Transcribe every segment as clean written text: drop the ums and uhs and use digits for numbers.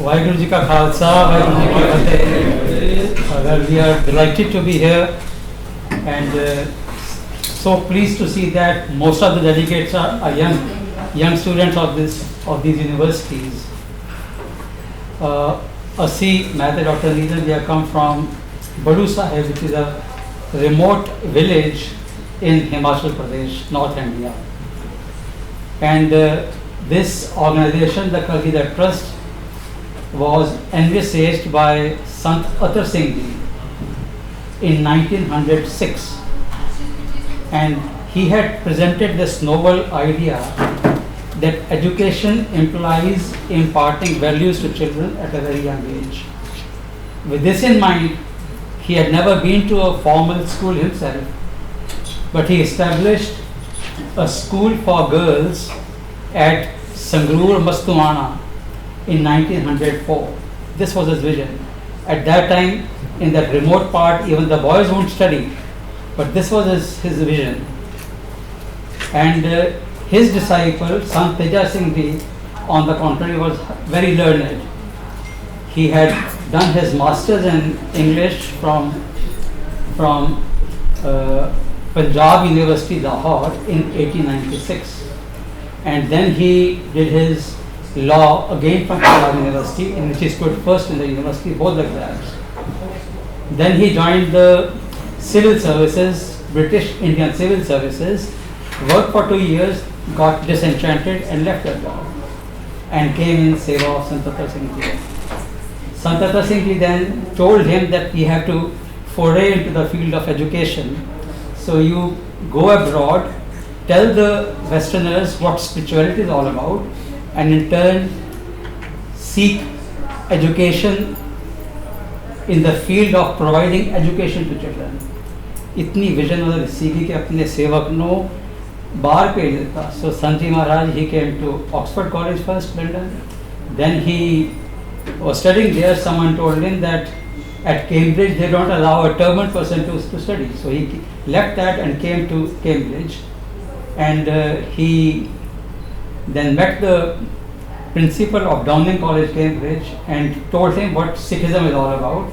Vaheguru Ji Ka Khalsa, Vaheguru Ji Ki Fateh. Well, we are delighted to be here and so pleased to see that most of the delegates are young students of these universities. Asi, Mehta, Dr. Neelam, we have come from Badu Sahib, which is a remote village in Himachal Pradesh, North India. And this organization, the Kalgidar Trust, was envisaged by Sant Atar Singh Ji in 1906. And he had presented this noble idea that education implies imparting values to children at a very young age. With this in mind, he had never been to a formal school himself, but he established a school for girls at Sangrur Mastuana in 1904. This was his vision. At that time, in that remote part, even the boys won't study, but this was his vision. And his disciple, Sant Teja Singh Ji, on the contrary, was very learned. He had done his masters in English from Punjab University, Lahore in 1896. And then he did his law again from Punjab University, in which he stood first in the university, both exams. Then he joined the civil services, British Indian civil services, worked for 2 years, got disenchanted and left that job and came in seva of Sant Atar Singh Ji. Sant Atar Singh Ji then told him that he had to foray into the field of education. So you go abroad, tell the Westerners what spirituality is all about, and in turn seek education in the field of providing education to children. इतनी vision उधर सीखी कि अपने सेवक no बाहर भेज देता. So Sanji Maharaj, he came to Oxford College first, London. Then he was studying there. Someone told him that at Cambridge they don't allow a turbaned person to study. So he left that and came to Cambridge. And he then met the principal of Downing College, Cambridge, and told him what Sikhism is all about,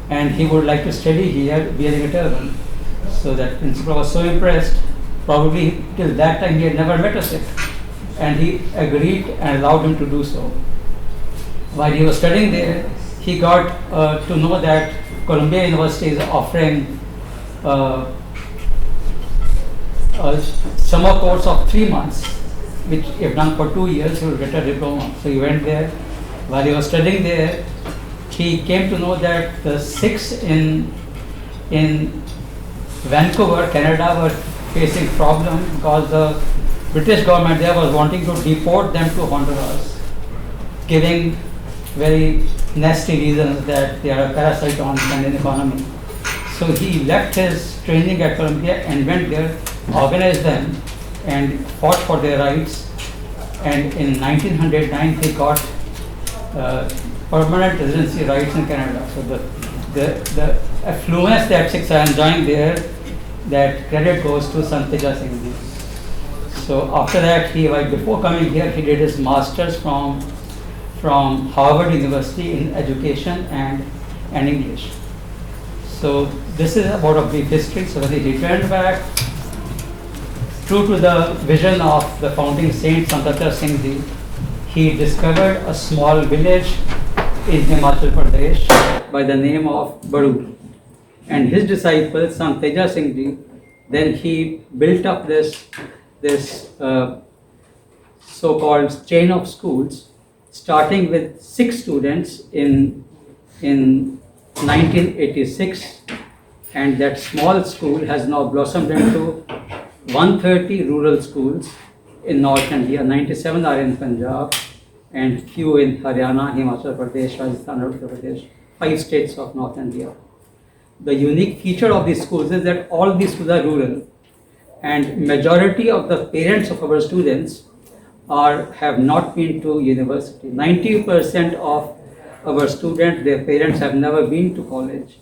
and he would like to study here wearing a turban. So that principal was so impressed, probably till that time he had never met a Sikh, and he agreed and allowed him to do so. While he was studying there, he got to know that Columbia University is offering a summer course of 3 months, which if done for 2 years, he will get a diploma. So he went there. While he was studying there, he came to know that the Sikhs in Vancouver, Canada, were facing problems because the British government there was wanting to deport them to Honduras, giving very nasty reasons that they are a parasite on the Canadian economy. So he left his training at Columbia and went there, organized them, and fought for their rights. And in 1909 he got permanent residency rights in Canada. So the affluence that Sikhs are enjoying there, that credit goes to Sant Teja Singh Ji. So after that, before coming here, he did his masters from Harvard University in education and English. So this is about a brief history. So when he returned back, true to the vision of the founding saint Sant Atar Singh Ji, he discovered a small village in Himachal Pradesh by the name of Badu. And his disciple Sant Teja Singh Ji, then he built up this so-called chain of schools, starting with 6 students in 1986, and that small school has now blossomed into 130 rural schools in North India. 97 are in Punjab and few in Haryana, Himachal Pradesh, Rajasthan, Uttar Pradesh, 5 states of North India. The unique feature of these schools is that all these schools are rural, and majority of the parents of our students have not been to university. 90% of our students, their parents have never been to college.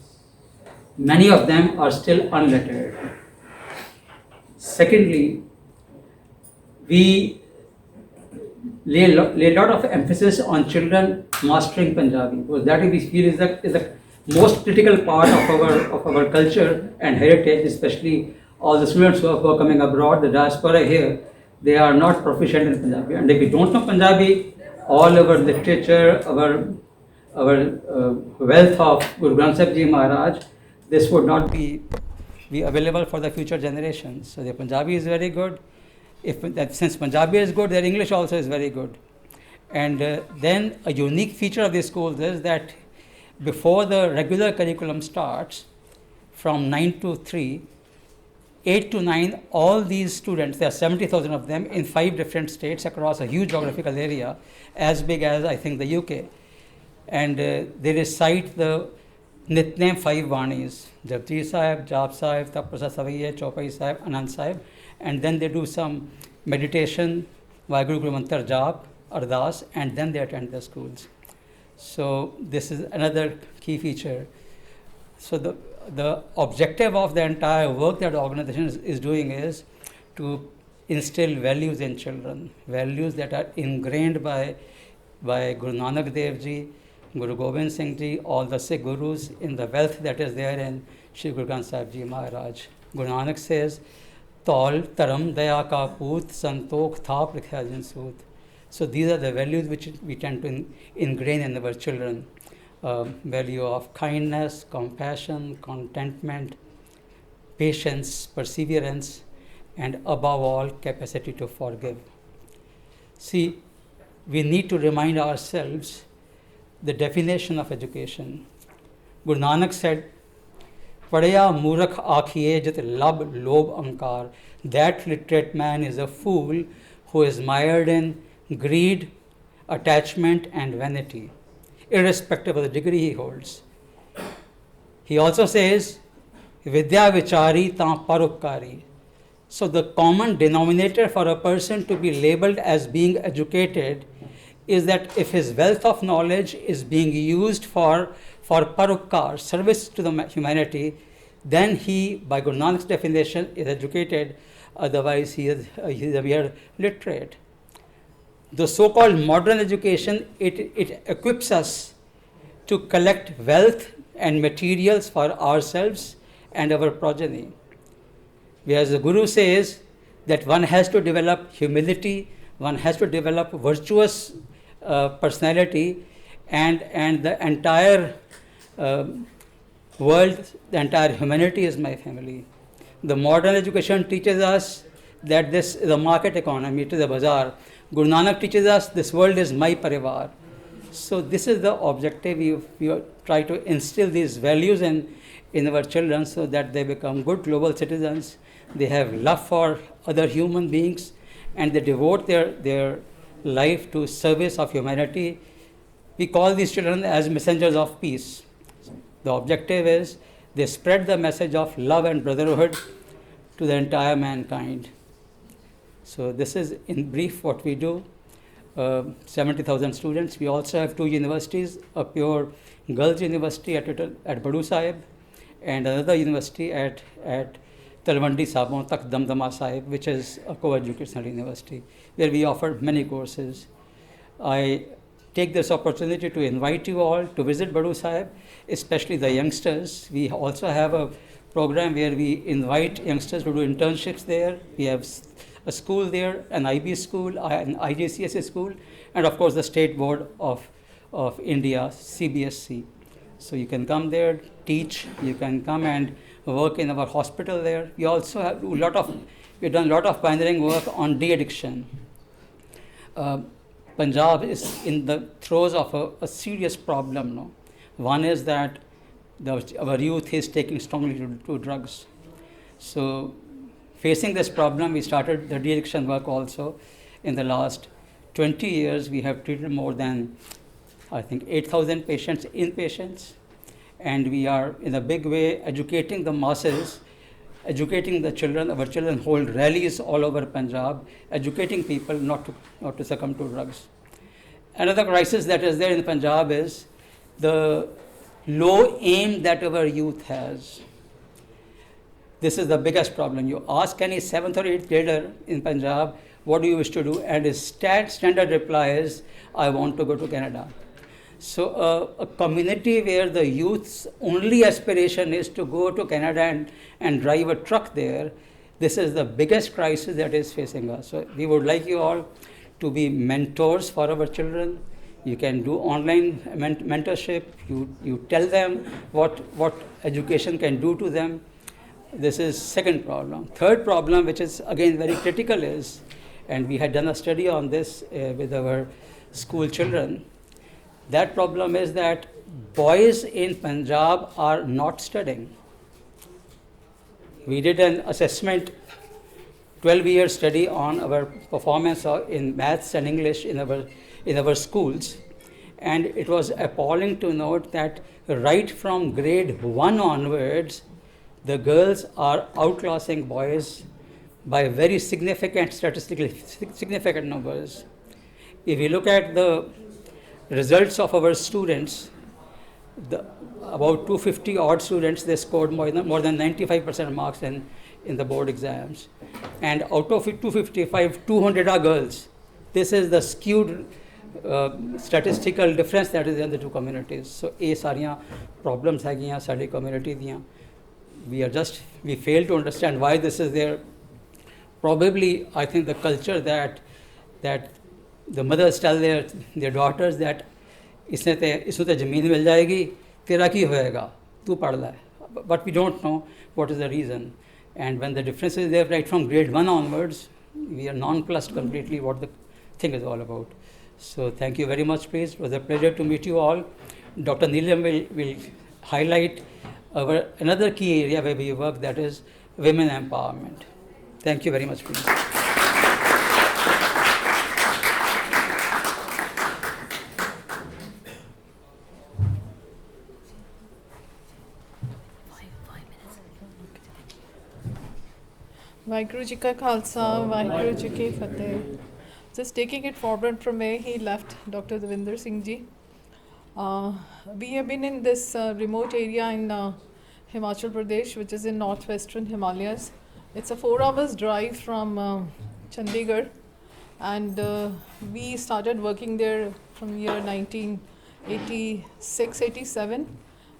Many of them are still unlettered. Secondly, we lay a lot of emphasis on children mastering Punjabi, because that we feel is the most critical part of our culture and heritage, especially all the students who are coming abroad, the diaspora here, they are not proficient in Punjabi. And if we don't know Punjabi, all our literature, our wealth of Guru Granth Sahib Ji Maharaj, this would not be available for the future generations. So the Punjabi is very good. Since Punjabi is good, their English also is very good. And then a unique feature of these schools is that before the regular curriculum starts, from 9 to 3, 8 to 9, all these students, there are 70,000 of them in 5 different states across a huge geographical area, as big as I think the UK. And they recite the Nitnem 5 Vanis, Japji Sahib, Jap Sahib, Tapasa Savaiye, Chaupai Sahib, Anand Sahib, and then they do some meditation, Vaheguru Guru Mantar Jap, Ardas, and then they attend the schools. So this is another key feature. So the objective of the entire work that the organization is doing is to instill values in children, values that are ingrained by Guru Nanak Dev Ji, Guru Gobind Singh Ji, all the Sikh Gurus, in the wealth that is there in Shri Guru Granth Sahib Ji Maharaj. Guru Nanak says, Tol Taram Daya Ka Poot Santokh Thap Likha Jin Soot. So these are the values which we tend to ingrain in our children. Value of kindness, compassion, contentment, patience, perseverance, and above all, capacity to forgive. See, we need to remind ourselves the definition of education. Guru Nanak said, Padaya Murakh Aakhiye Jat Lab Lob Ankar. That literate man is a fool who is mired in greed, attachment, and vanity, irrespective of the degree he holds. He also says, Vidya Vichari Ta Parupkari. So the common denominator for a person to be labeled as being educated is that if his wealth of knowledge is being used for parupkar, service to the humanity, then he, by Guru Nanak's definition, is educated, otherwise he is a mere literate. The so-called modern education, it equips us to collect wealth and materials for ourselves and our progeny. Whereas the Guru says that one has to develop humility, one has to develop virtuous personality, and the entire world, the entire humanity is my family. The modern education teaches us that this is a market economy, it is a bazaar. Guru Nanak teaches us this world is my parivar. So this is the objective. We try to instill these values in our children so that they become good global citizens. They have love for other human beings and they devote their life to service of humanity. We call these children as messengers of peace. The objective is they spread the message of love and brotherhood to the entire mankind. So this is in brief what we do. 70,000 students. We also have 2 universities, a pure girls university at Badu Sahib and another university at Talwandi Sabon Tak Damdama Sahib, which is a co-educational university where we offer many courses. I take this opportunity to invite you all to visit Badu Sahib, especially the youngsters. We also have a program where we invite youngsters to do internships there. We have a school there, an IB school, an IJCSE school, and of course the State Board of India, CBSC. So you can come there, teach, you can come and work in our hospital there. We also have we've done a lot of pioneering work on de-addiction. Punjab is in the throes of a serious problem now. One is that our youth is taking strongly to drugs. So facing this problem, we started the de-addiction work also. In the last 20 years, we have treated more than, I think, 8,000 patients, inpatients. And we are, in a big way, educating the masses, educating the children. Our children hold rallies all over Punjab, educating people not to succumb to drugs. Another crisis that is there in Punjab is the low aim that our youth has. This is the biggest problem. You ask any 7th or 8th grader in Punjab, what do you wish to do? And his standard reply is, I want to go to Canada. So a community where the youth's only aspiration is to go to Canada and drive a truck there, this is the biggest crisis that is facing us. So we would like you all to be mentors for our children. You can do online mentorship. You tell them what education can do to them. This is second problem. Third problem, which is again very critical, is, and we had done a study on this with our school children, that problem is that boys in Punjab are not studying. We did an assessment, 12-year study on our performance in maths and English in our schools, and it was appalling to note that right from grade 1 onwards, the girls are outclassing boys by very significant, statistically significant numbers. If you look at the results of our students, about 250 odd students, they scored more than 95% marks in the board exams. And out of 255, 200 are girls. This is the skewed statistical difference that is in the two communities. So, ये सारियां problems हैं यहाँ सारी community दियां. We fail to understand why this is there. Probably, I think the culture that the mothers tell their daughters that इसने ते ज़मीन मिल जाएगी, तेरा की होएगा, तू पढ़ ले. But we don't know what is the reason. And when the difference is there right from grade 1 onwards, we are nonplussed completely what the thing is all about. So thank you very much, please. It was a pleasure to meet you all. Dr. Neelam will highlight another key area where we work, that is women empowerment. Thank you very much, please. Vaheguru Ji Ka Khalsa, Vaheguru Ji Ki Fateh. Just taking it forward from where he left, Dr. Davinder Singh Ji. We have been in this remote area in Himachal Pradesh, which is in northwestern Himalayas. It's a 4 hours drive from Chandigarh, and we started working there from year 1986-87,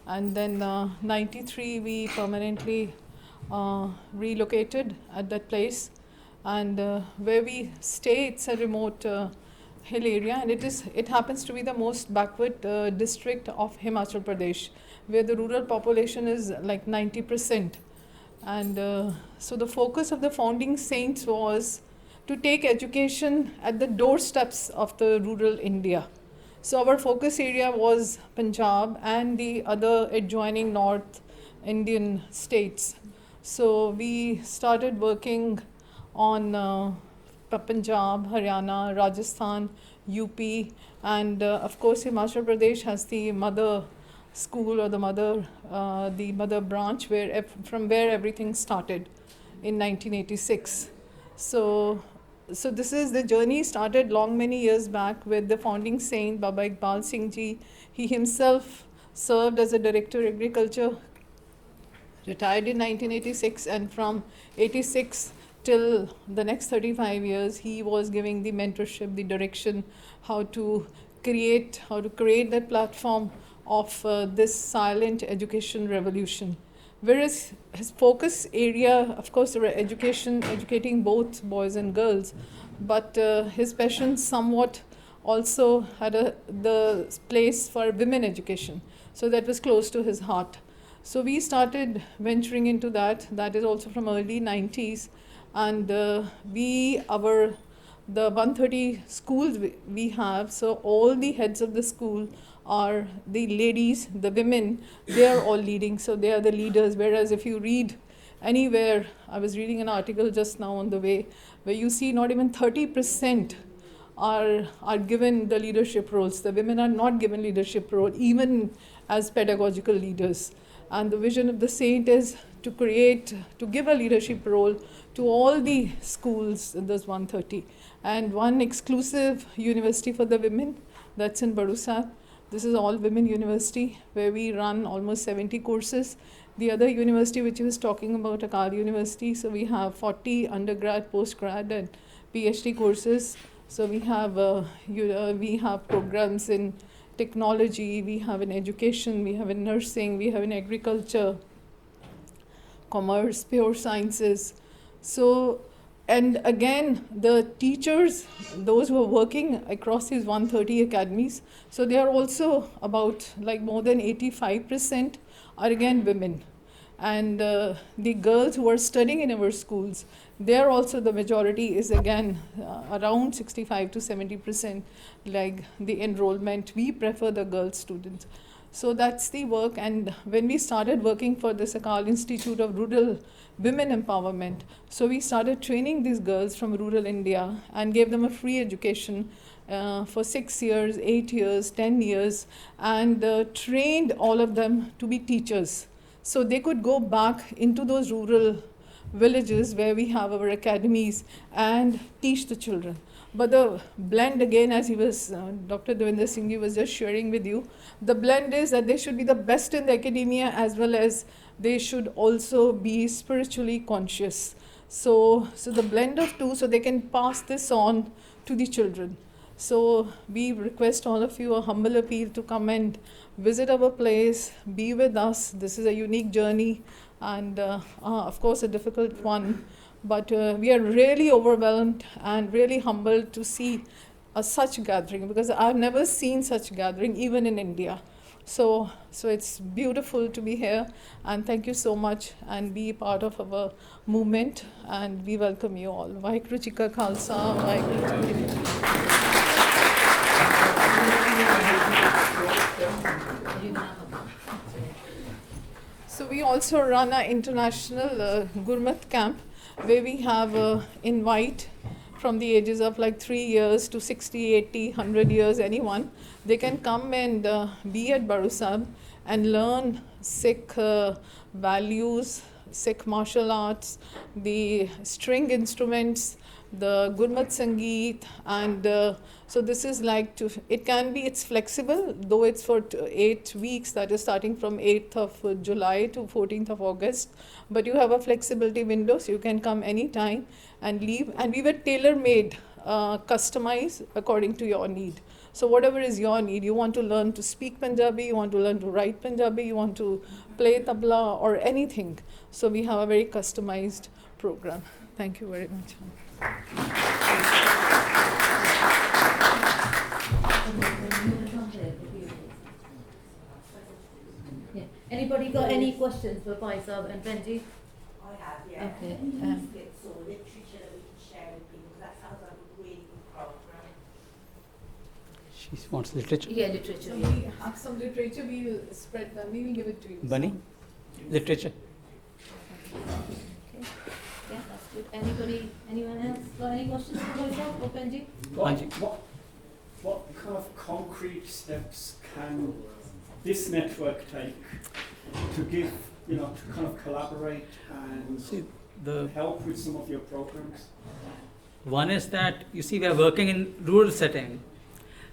and then 93 we permanently relocated at that place. And where we stay, it's a remote hill area, and it happens to be the most backward district of Himachal Pradesh, where the rural population is like 90%. And so the focus of the founding saints was to take education at the doorsteps of the rural India. So our focus area was Punjab and the other adjoining North Indian states. So we started working on Punjab, Haryana, Rajasthan, UP, and of course Himachal Pradesh has the mother school or the mother branch from where everything started in 1986. So this is the journey started many years back with the founding saint Baba Iqbal Singh Ji. He himself served as a director agriculture, retired in 1986, and from 86 till the next 35 years he was giving the mentorship, the direction, how to create that platform of this silent education revolution. Whereas his focus area, of course, educating both boys and girls, but his passion somewhat also had the place for women education. So that was close to his heart. So we started venturing into that. That is also from early 90s. And the 130 schools we have, so all the heads of the school are the ladies, the women, they are all leading, so they are the leaders. Whereas if you read anywhere, I was reading an article just now on the way, where you see not even 30% are given the leadership roles. The women are not given leadership role, even as pedagogical leaders. And the vision of the saint is to give a leadership role to all the schools in those 130. And one exclusive university for the women, that's in Badusab. This is all women university, where we run almost 70 courses. The other university which he was talking about, Akal University, so we have 40 undergrad, postgrad, and PhD courses. So we have we have programs in technology, we have in education, we have in nursing, we have in agriculture, commerce, pure sciences. So, and again, the teachers, those who are working across these 130 academies, so they are also about like more than 85% are again women. And the girls who are studying in our schools, there also the majority is again around 65 to 70%, like the enrollment. We prefer the girl students. So that's the work. And when we started working for the Sakal Institute of Rural Women Empowerment, so we started training these girls from rural India and gave them a free education for 6 years, 8 years, 10 years, and trained all of them to be teachers. So they could go back into those rural villages where we have our academies and teach the children. But the blend, again, as he was, Dr. Davinder Singh was just sharing with you, the blend is that they should be the best in the academia as well as they should also be spiritually conscious. So the blend of two, so they can pass this on to the children. So we request all of you a humble appeal to come and visit our place, be with us. This is a unique journey and of course a difficult one, but we are really overwhelmed and really humbled to see such gathering, because I've never seen such gathering even in India. So it's beautiful to be here, and thank you so much and be part of our movement, and we welcome you all. Vaheguru Ji Ka Khalsa, Vaheguru Ji Ki Fateh. So we also run an international Gurmat camp where we have invite from the ages of like 3 years to 60, 80, 100 years, anyone. They can come and be at Barusab and learn Sikh values, Sikh martial arts, the string instruments, the Gurmat Sangeet, and so this is like it's flexible, though it's for 8 weeks, that is starting from 8th of July to 14th of August, but you have a flexibility window, so you can come anytime and leave, and we were tailor-made, customized according to your need. So whatever is your need, you want to learn to speak Punjabi, you want to learn to write Punjabi, you want to play tabla or anything, so we have a very customized program. Thank you very much. Yeah. Anybody got any questions for Bhai Sahib and Benji? I have, yeah. Okay. Get some literature that we can share with people. That sounds like a really good program. She wants literature. Yeah, literature. So Yeah. we have some literature, we will spread them, we will give it to you. Bunny? Literature. Okay. Yeah, that's good. Anyone else got any questions for Bhai Sahib or Benji? What kind of concrete steps can this network take to give, to kind of collaborate and See, help with some of your programs? one is that, you see, we are working in rural setting.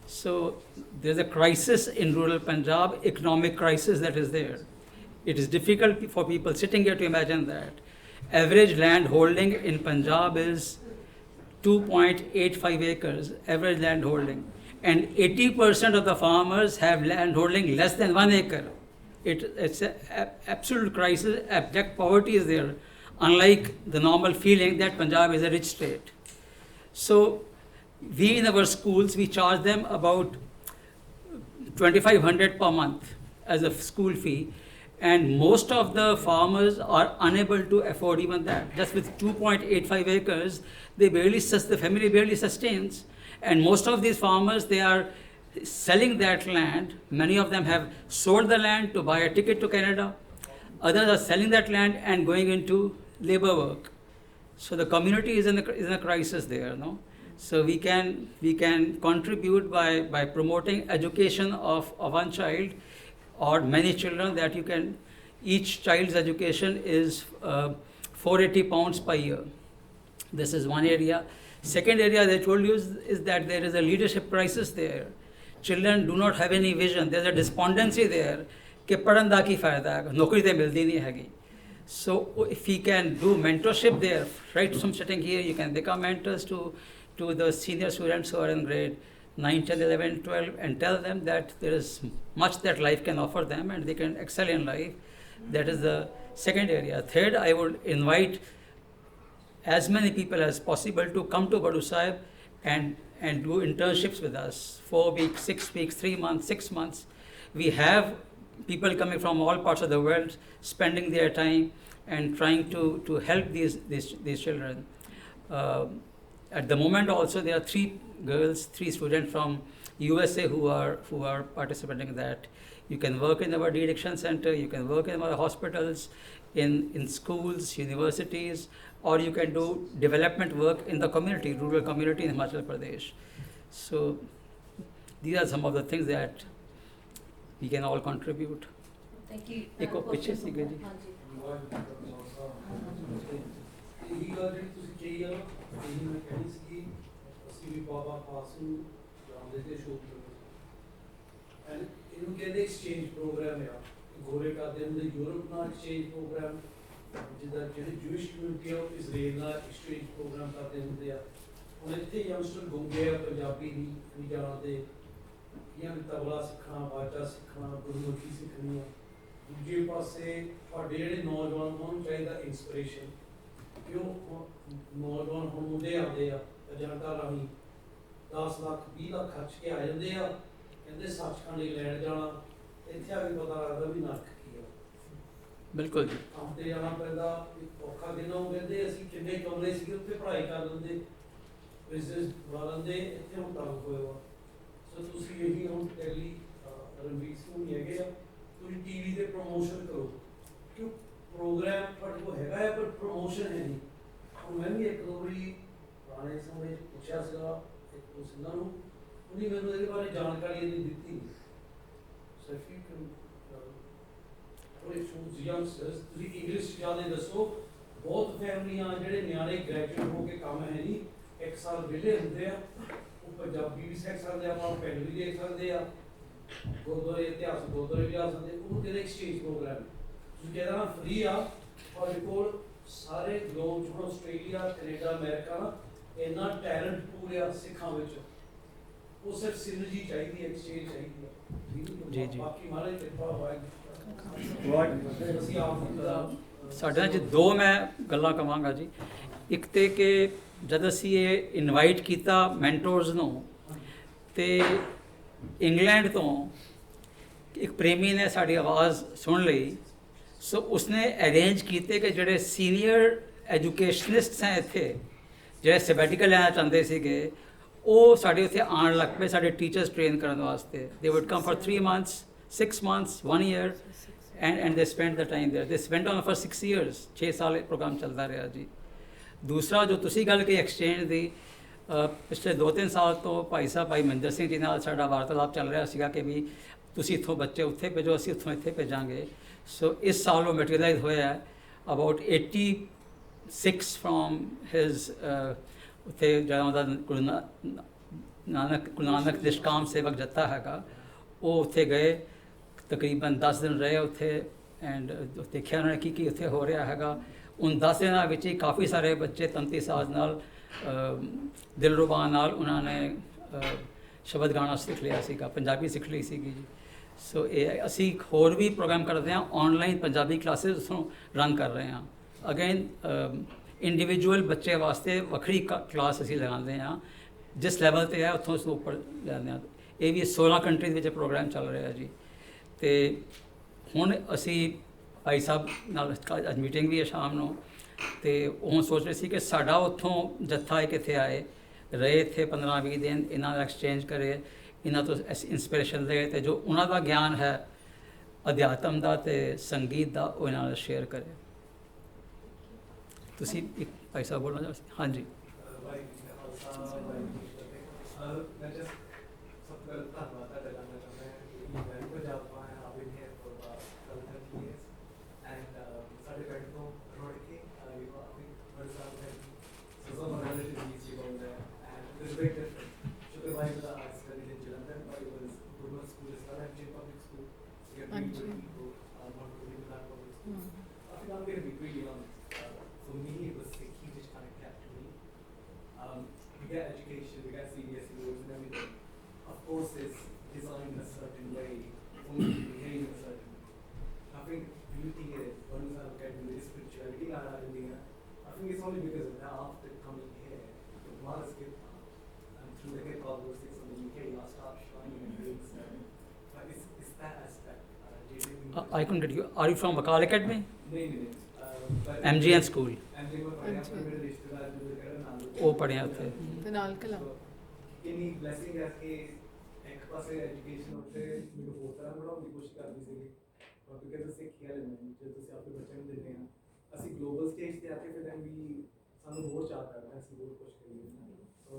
So there's a crisis in rural Punjab, economic crisis that is there. It is difficult for people sitting here to imagine that. Average land holding in Punjab is 2.85 acres, average land holding. And 80% of the farmers have land holding less than 1 acre. It's an absolute crisis, abject poverty is there, unlike the normal feeling that Punjab is a rich state. So we in our schools, we charge them about 2,500 per month as a school fee. And most of the farmers are unable to afford even that. Just with 2.85 acres, the family barely sustains. And most of these farmers, they are selling that land. Many of them have sold the land to buy a ticket to Canada. Others are selling that land and going into labor work. So the community is in a crisis there, no? So we can contribute by promoting education of one child or many children, that each child's education is 480 pounds per year. This is one area. Second area, as I told you, is that there is a leadership crisis there. Children do not have any vision. There's a despondency there. कि पढ़न दा की फायदा है, नौकरी तो मिलती नहीं हैगी. So if he can do mentorship there, right from sitting here, you can become mentors to the senior students who are in grade 9, 10, 11, 12, and tell them that there is much that life can offer them and they can excel in life. That is the second area. Third, I would invite as many people as possible to come to Badu Sahib and do internships with us. 4 weeks, 6 weeks, 3 months, 6 months. We have people coming from all parts of the world spending their time and trying to help these children. At the moment also there are 3 girls, 3 students from USA who are participating in that. You can work in our de-addiction center, you can work in our hospitals, in schools, universities, or you can do development work in the community, rural community in Himachal Pradesh. So these are some of the things that we can all contribute. Thank you. एक और पीछे से गई जी। ਹਾਂਜੀ। ਇਹੀ ਗੱਲ ਜਿਹੜੀ ਤੁਸੀਂ ਕਹੀ ਆ ਨਾ ਇਹੀ ਮੈਂ ਕਹਿਣੀ ਸੀ ਅਸੀਂ ਵੀ ਬਾਬਾ ਫਾਸੂ ਜਾਣਦੇ ਤੇ ਸ਼ੋਅ ਐਂਡ ਇਹਨੂੰ ਕਹਿੰਦੇ ਐਕਸਚੇਂਜ ਪ੍ਰੋਗਰਾਮ ਆ ਗੋਰੇ ਕਰਦੇ ਹੁੰਦੇ ਯੂਰਪ ਨਾਲ ਐਕਸਚੇਂਜ ਪ੍ਰੋਗਰਾਮ ਜਿੱਦਾਂ ਜਿਹੜੇ ਜੂਇਸ਼ ਕਮਿਊਨਿਟੀ ਆ ਉਹ ਇਜ਼ਰਾਈਲ ਨਾਲ ਐਕਸਚੇਂਜ ਪ੍ਰੋਗਰਾਮ ਕਰਦੇ ਹੁੰਦੇ ਆ ਹੁਣ ਇੱਥੇ ਯੰਗਸਟਰ ਗੁੰਗੇ ਆ ਪੰਜਾਬੀ ਨਹੀਂ ਜਾਣਦੇ ਜਾਂ ਤਬਲਾ ਸਿੱਖਣਾ ਬਾਜਾ ਸਿੱਖਣਾ ਗੁਰਮੁਖੀ ਸਿੱਖਣੀ ਆ ਦੂਜੇ ਪਾਸੇ ਤੁਹਾਡੇ ਜਿਹੜੇ ਨੌਜਵਾਨ ਉਹਨਾਂ ਨੂੰ ਚਾਹੀਦਾ ਇੰਸਪੀਰੇਸ਼ਨ ਕਿਉਂ ਨੌਜਵਾਨ ਹੁਣ ਮੁੰਡੇ ਆਉਂਦੇ ਆ ਏਜੰਟਾਂ ਰਾਹੀਂ 10 ਲੱਖ 20 ਲੱਖ ਖਰਚ ਕੇ ਆ ਜਾਂਦੇ ਆ ਕਹਿੰਦੇ ਸੱਚਖੰਡ ਇੰਗਲੈਂਡ ਜਾਣਾ ਇੱਥੇ ਆ ਕੇ ਪਤਾ ਲੱਗਦਾ ਵੀ ਨਰਕ ਕੀ ਆ ਬਿਲਕੁਲ ਜੀ। ਕੰਮ ਤੇ ਜਾਣਾ ਪੈਂਦਾ ਔਖਾ ਕਿੰਨਾ ਉਹ ਕਹਿੰਦੇ ਅਸੀਂ ਕਿੰਨੇ ਕਮਰੇ ਸੀਗੇ ਉੱਥੇ ਪੜ੍ਹਾਈ ਕਰ ਲੈਂਦੇ ਬਿਜ਼ਨਸ ਬਣਾ ਲੈਂਦੇ ਇੱਥੇ ਹੁਣ ਤੰਗ ਹੋਏ ਵਾ ਸੋ ਤੁਸੀਂ ਇਹੀ ਹੁਣ ਟੈਲੀ ਰਣਵੀਰ ਸਿੰਘ ਨਹੀਂ ਹੈਗੇ ਆ ਤੁਸੀਂ ਟੀਵੀ ਤੇ ਪ੍ਰਮੋਸ਼ਨ ਕਰੋ ਕਿਉਂ ਪ੍ਰੋਗਰਾਮ ਤੁਹਾਡੇ ਕੋਲ ਹੈਗਾ ਹੈ ਪਰ ਪ੍ਰਮੋਸ਼ਨ ਹੈ ਨਹੀਂ ਹੁਣ ਮੈਂ ਵੀ ਇੱਕ ਦੋ ਵਾਰੀ ਪੁਰਾਣੇ ਸਮੇਂ 'ਚ ਪੁੱਛਿਆ ਸੀਗਾ ਇੱਕ ਦੋ ਸਿੰਘਾਂ ਨੂੰ ਉਹਨੇ ਮੈਨੂੰ ਇਹਦੇ ਬਾਰੇ ਜਾਣਕਾਰੀ ਨਹੀਂ ਦਿੱਤੀ ਸੋ ਇਫ ਯੂ ਕੈਨ ਥੋੜੇ ਸ਼ੂਜ਼ ਯੰਗਸਟਰਸ ਤੁਸੀਂ ਇੰਗਲਿਸ਼ ਜ਼ਿਆਦਾ ਦੱਸੋ ਬਹੁਤ ਫੈਮਲੀਆਂ ਜਿਹੜੇ ਨਿਆਣੇ ਗ੍ਰੈਜੂਏਟ ਹੋ ਕੇ ਕੰਮ ਹੈ ਨਹੀਂ 1 ਸਾਲ ਵਿਹਲੇ ਹੁੰਦੇ ਆ ਉਹ ਪੰਜਾਬੀ ਵੀ ਸਿੱਖ ਸਕਦੇ ਆ ਆਪਣਾ ਪਿੰਡ ਵੀ ਦੇਖ ਸਕਦੇ ਆ ਗੁਰਦੁਆਰੇ ਇਤਿਹਾਸ ਗੁਰਦੁਆਰੇ ਵੀ ਆ ਸਕਦੇ ਉਹਨੂੰ ਕਹਿੰਦੇ ਐਕਸਚੇਂਜ ਪ੍ਰੋਗਰਾਮ ਤੁਸੀਂ ਕਹਿੰਦਾ ਫ੍ਰੀ ਆ ਤੁਹਾਡੇ ਕੋਲ ਸਾਰੇ ਗਲੋਬ ਚ ਆਸਟ੍ਰੇਲੀਆ ਕੈਨੇਡਾ ਅਮਰੀਕਾ ਨਾ ਇੰਨਾ ਟੈਲੈਂਟ ਪੂਲ ਆ ਸਿੱਖਾਂ ਵਿੱਚ ਉਹ ਸਿਰਫ ਸਿਨਰਜੀ ਚਾਹੀਦੀ ਐਕਸਚੇਂਜ ਚਾਹੀਦੀ ਆ ਜੀ ਜੀ। ਬਾਕੀ ਮਾਰੇ ਕਿਰਪਾ ਵਾਹਿਗੁਰੂ ਅਸੀਂ ਆਪ ਦਾ ਸਾਡੇ ਨਾਲ ਜੀ 2 ਮੈਂ ਗੱਲਾਂ ਕਵਾਂਗਾ ਜੀ। ਇੱਕ ਤੇ ਕਿ ਜਦ ਅਸੀਂ ਇਹ ਇਨਵਾਈਟ ਕੀਤਾ ਮੈਂਟੋਰਸ ਨੂੰ ਤੇ ਇੰਗਲੈਂਡ ਤੋਂ ਇੱਕ ਪ੍ਰੇਮੀ ਨੇ ਸਾਡੀ ਆਵਾਜ਼ ਸੁਣ ਲਈ ਸੋ ਉਸਨੇ ਅਰੇਂਜ ਕੀਤੇ ਕਿ ਜਿਹੜੇ ਸੀਨੀਅਰ ਐਜੂਕੇਸ਼ਨਿਸਟਸ ਹੈ ਇੱਥੇ ਜਿਹੜੇ ਸੈਬੈਟੀਕਲ ਲੈਣਾ ਚਾਹੁੰਦੇ ਸੀਗੇ ਉਹ ਸਾਡੇ ਉੱਥੇ ਆਉਣ ਲੱਗ ਪਏ ਸਾਡੇ ਟੀਚਰਸ ਟ੍ਰੇਨ ਕਰਨ ਵਾਸਤੇ they would come for 3 months 6 months 1 year and they spent the time there they spent on for 6 years 6 ਸਾਲ ਇਹ ਪ੍ਰੋਗਰਾਮ ਚੱਲਦਾ ਰਿਹਾ ਜੀ। ਦੂਸਰਾ ਜੋ ਤੁਸੀਂ ਗੱਲ ਕਹੀ ਐਕਸਚੇਂਜ ਦੀ ਪਿਛਲੇ 2-3 ਸਾਲ ਤੋਂ ਭਾਈ ਮਹਿੰਦਰ ਸਿੰਘ ਜੀ ਨਾਲ ਸਾਡਾ ਵਾਰਤਾਲਾਪ ਚੱਲ ਰਿਹਾ ਸੀਗਾ ਕਿ ਵੀ ਤੁਸੀਂ ਇੱਥੋਂ ਬੱਚੇ ਉੱਥੇ ਭੇਜੋ ਅਸੀਂ ਉੱਥੋਂ ਇੱਥੇ ਭੇਜਾਂਗੇ ਸੋ ਇਸ ਸਾਲ ਉਹ ਮਟੀਰੀਅਲਾਈਜ਼ ਹੋਇਆ ਅਬਾਊਟ 86 ਫਰੋਮ ਹਿਜ਼ ਉੱਥੇ ਜਿਹੜਾ ਉਹਦਾ ਗੁਰੂ ਨਾਨਕ ਨਿਸ਼ਕਾਮ ਸੇਵਕ ਜੱਥਾ ਹੈਗਾ ਉਹ ਉੱਥੇ ਗਏ ਤਕਰੀਬਨ 10 ਦਿਨ ਰਹੇ ਉੱਥੇ ਐਂਡ ਦੇਖਿਆ ਉਹਨਾਂ ਨੇ ਕੀ ਉੱਥੇ ਹੋ ਰਿਹਾ ਹੈਗਾ ਉਨ 10 ਦਿਨਾਂ ਵਿੱਚ ਹੀ ਕਾਫੀ ਸਾਰੇ ਬੱਚੇ ਤੰਤੀ ਸਾਜ਼ ਨਾਲ ਦਿਲਰੁਬਾ ਨਾਲ ਉਹਨਾਂ ਨੇ ਸ਼ਬਦ ਗਾਣਾ ਸਿੱਖ ਲਿਆ ਸੀਗਾ ਪੰਜਾਬੀ ਸਿੱਖ ਲਈ ਸੀਗੀ ਜੀ। ਸੋ ਇਹ ਅਸੀਂ ਹੋਰ ਵੀ ਪ੍ਰੋਗਰਾਮ ਕਰਦੇ ਹਾਂ ਆਨਲਾਈਨ ਪੰਜਾਬੀ ਕਲਾਸਿਸ ਉੱਥੋਂ ਰਨ ਕਰ ਰਹੇ ਹਾਂ ਅਗੇਨ ਇੰਡੀਵਿਜੂਅਲ ਬੱਚੇ ਵਾਸਤੇ ਵੱਖਰੀ ਕਲਾਸ ਅਸੀਂ ਲਗਾਉਂਦੇ ਹਾਂ ਜਿਸ ਲੈਵਲ 'ਤੇ ਹੈ ਉੱਥੋਂ ਉਸ ਨੂੰ ਉੱਪਰ ਲੈਂਦੇ ਹਾਂ ਇਹ ਵੀ 16 ਕੰਟਰੀਜ਼ ਵਿੱਚ ਪ੍ਰੋਗਰਾਮ ਚੱਲ ਰਿਹਾ ਜੀ। ਅਤੇ ਹੁਣ ਅਸੀਂ ਭਾਈ ਸਾਹਿਬ ਨਾਲ ਅੱਜ ਮੀਟਿੰਗ ਵੀ ਹੈ ਸ਼ਾਮ ਨੂੰ ਅਤੇ ਉਹ ਸੋਚ ਰਹੇ ਸੀ ਕਿ ਸਾਡਾ ਉੱਥੋਂ ਜੱਥਾ ਕਿੱਥੇ ਆਏ ਰਹੇ ਇੱਥੇ 15-20 ਦਿਨ ਇਹਨਾਂ ਦਾ ਐਕਸਚੇਂਜ ਕਰੇ ਇਹਨਾਂ ਤੋਂ ਇੰਸਪੀਰੇਸ਼ਨ ਲਏ ਅਤੇ ਜੋ ਉਹਨਾਂ ਦਾ ਗਿਆਨ ਹੈ ਅਧਿਆਤਮ ਦਾ ਅਤੇ ਸੰਗੀਤ ਦਾ ਉਹ ਇਹਨਾਂ ਨਾਲ ਸ਼ੇਅਰ ਕਰੇ। ਤੁਸੀਂ ਇੱਕ ਭਾਈ ਸਾਹਿਬ ਬੋਲਣਾ ਚਾਹੁੰਦੇ? ਹਾਂਜੀ ਮੈਂ ਜਸ ਸਭ ਤੋਂ ਪਹਿਲਾਂ ਧੰਨਵਾਦ ਤੁਹਾਡਾ ਕਰਨਾ ਚਾਹੁੰਦਾ ਹਾਂ ਕਿ ਮੈਂ ਪੰਜਾਬ ਤੋਂ ਆਇਆ ਆਪ ਵੀ ਹੈ ਫॉर 30 years ਐਂਡ ਸਾਡੇ ਪਿੰਡ ਤੋਂ ਰੋੜ ਕੇ ਆਪਣੀ ਬੜੇ ਸਾਹਿਬ ਹੈ ਸਜ਼ਾ ਮਨਾਉਣ ਦੀ ਚੀਜ਼ ਬੋਲਦਾ ਹੈ ਐਂਡ ਦਿਸ ਬਿਗ ਡਿਫਰੈਂਟ ਸ਼ੁਕਰਵਾਰ ਦਾ arts study in Jalandhar by was Gurmat school ਇਸ ਤਰ੍ਹਾਂ ਜੀ ਪਬਲਿਕ ਸਕੂਲ ਹਾਂਜੀ। ਕਾਫੀ ਕੰਮ ਕਰ ਵੀ I couldn't get you. Are you from Vakal Academy? नहीं MGN school. MGN में पढ़े हैं मेरे रिश्तेदार जो कहते हैं वो पढ़े हैं थे. ਤੇ ਨਾਲ ਕਲਾ इन्हीं ब्लेसिंग है कि एक पासे एजुकेशन होते मेरे बहुत तरह बढ़ाਉਣ ਦੀ ਕੋਸ਼ਿਸ਼ ਕਰਦੀ ਸੀ और because ਸਿੱਖਿਆ ਲੈਣਾ ਜੇ ਤੁਸੀਂ ਆਪਣੇ ਬੱਚਿਆਂ ਨੂੰ ਦਿੰਦੇ ਆ ਅਸੀਂ ਗਲੋਬਲ ਸਟੇਜ ਤੇ ਆ ਕੇ ਫਿਰ ਵੀ ਸਾਨੂੰ ਹੋਰ ਚਾਹ ਕਰਦਾ ਹੈ ਅਸੀਂ ਹੋਰ ਕੁਝ ਕਰੀਏ so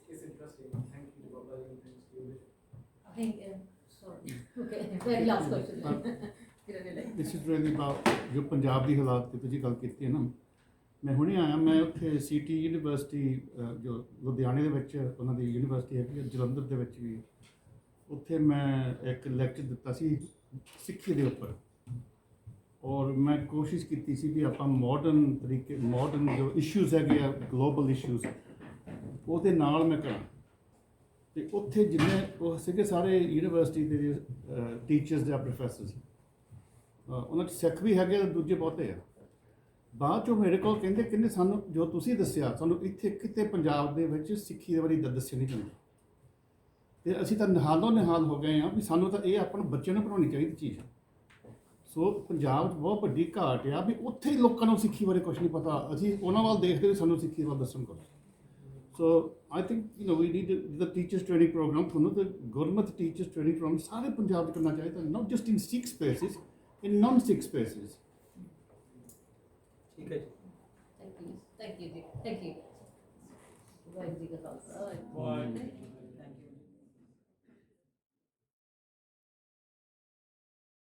it's interesting thank you Baba ji thanks you I think, sorry, okay, very last question. This is really about ਜੋ ਪੰਜਾਬ ਦੀ ਹਾਲਾਤ ਤੇ ਤੁਸੀਂ ਗੱਲ ਕੀਤੀ ਹੈ ਨਾ, ਮੈਂ ਹੁਣੇ ਆਇਆ, ਮੈਂ ਉੱਥੇ ਸਿਟੀ ਯੂਨੀਵਰਸਿਟੀ ਜੋ ਲੁਧਿਆਣੇ ਦੇ ਵਿੱਚ ਉਹਨਾਂ ਦੀ ਯੂਨੀਵਰਸਿਟੀ ਹੈਗੀ, ਜਲੰਧਰ ਦੇ ਵਿੱਚ ਵੀ, ਉੱਥੇ ਮੈਂ ਇੱਕ ਲੈਕਚਰ ਦਿੱਤਾ ਸੀ ਸਿੱਖੀ ਦੇ ਉੱਪਰ, ਔਰ ਮੈਂ ਕੋਸ਼ਿਸ਼ ਕੀਤੀ ਸੀ ਵੀ ਆਪਾਂ ਮਾਡਰਨ ਤਰੀਕੇ, ਮਾਡਰਨ ਜੋ ਇਸ਼ੂਜ਼ ਹੈਗੇ ਆ, ਗਲੋਬਲ ਇਸ਼ੂਜ਼, ਉਹਦੇ ਨਾਲ ਮੈਂ ਕਰਾਂ। ਅਤੇ ਉੱਥੇ ਜਿੰਨੇ ਉਹ ਸੀਗੇ ਸਾਰੇ ਯੂਨੀਵਰਸਿਟੀ ਦੇ ਟੀਚਰਸ ਜਾਂ ਪ੍ਰੋਫੈਸਰਸ, ਉਹਨਾਂ 'ਚ ਸਿੱਖ ਵੀ ਹੈਗੇ, ਦੂਜੇ ਬਹੁਤੇ ਆ। ਬਾਅਦ 'ਚੋਂ ਮੇਰੇ ਕੋਲ ਕਹਿੰਦੇ ਸਾਨੂੰ ਜੋ ਤੁਸੀਂ ਦੱਸਿਆ, ਸਾਨੂੰ ਇੱਥੇ ਕਿਤੇ ਪੰਜਾਬ ਦੇ ਵਿੱਚ ਸਿੱਖੀ ਦੇ ਬਾਰੇ ਦੱਸਿਆ ਨਹੀਂ ਜਾਂਦਾ, ਅਤੇ ਅਸੀਂ ਤਾਂ ਨਿਹਾਲੋਂ ਨਿਹਾਲ ਹੋ ਗਏ ਹਾਂ ਵੀ ਸਾਨੂੰ ਤਾਂ ਇਹ ਆਪਣੇ ਬੱਚਿਆਂ ਨੂੰ ਪੜ੍ਹਾਉਣੀ ਚਾਹੀਦੀ ਚੀਜ਼। ਸੋ ਪੰਜਾਬ 'ਚ ਬਹੁਤ ਵੱਡੀ ਘਾਟ ਆ ਵੀ ਉੱਥੇ ਹੀ ਲੋਕਾਂ ਨੂੰ ਸਿੱਖੀ ਬਾਰੇ ਕੁਛ ਨਹੀਂ ਪਤਾ, ਅਸੀਂ ਉਹਨਾਂ ਵੱਲ ਦੇਖਦੇ ਹੋਏ ਸਾਨੂੰ ਸਿੱਖੀ ਬਾਰੇ ਦੱਸਣ ਕੁਛ। So I think we need the teachers training program, ਤੁਹਾਨੂੰ ਤਾਂ ਗੁਰਮਤਿ ਟੀਚਰਸ ਟ੍ਰੇਨਿੰਗ ਪ੍ਰੋਗਰਾਮ ਸਾਰੇ ਪੰਜਾਬ 'ਚ ਕਰਨਾ ਚਾਹੀਦਾ, not just in Sikh spaces, in non-Sikh spaces. ठीक है जी. Thank you, thank you, thank you. Waheguru ji का खालसा, Why?